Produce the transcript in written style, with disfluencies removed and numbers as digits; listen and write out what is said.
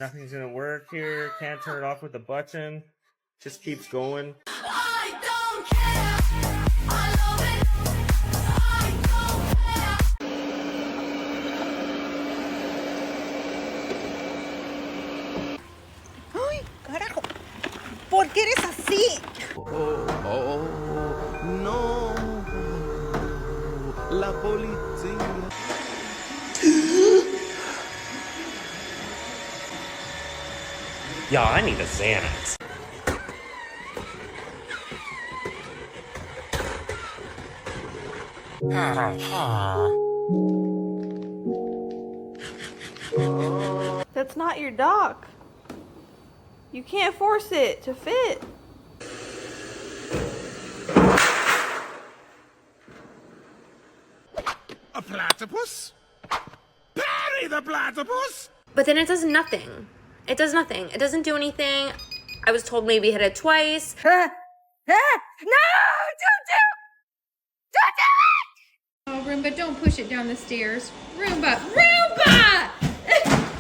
Nothing's gonna work here. Can't turn it off with the button. Just keeps going. I don't care. I love it. I don't care. ¡Ay, carajo! ¿Por qué eres así? Oh, no, la policía. Y'all, I need a Xanax. That's not your dock. You can't force it to fit. A platypus? Parry the platypus! But then it does nothing. It does nothing. It doesn't do anything. I was told maybe hit it twice. No! Don't do it! Oh, Roomba, don't push it down the stairs. Roomba, Roomba!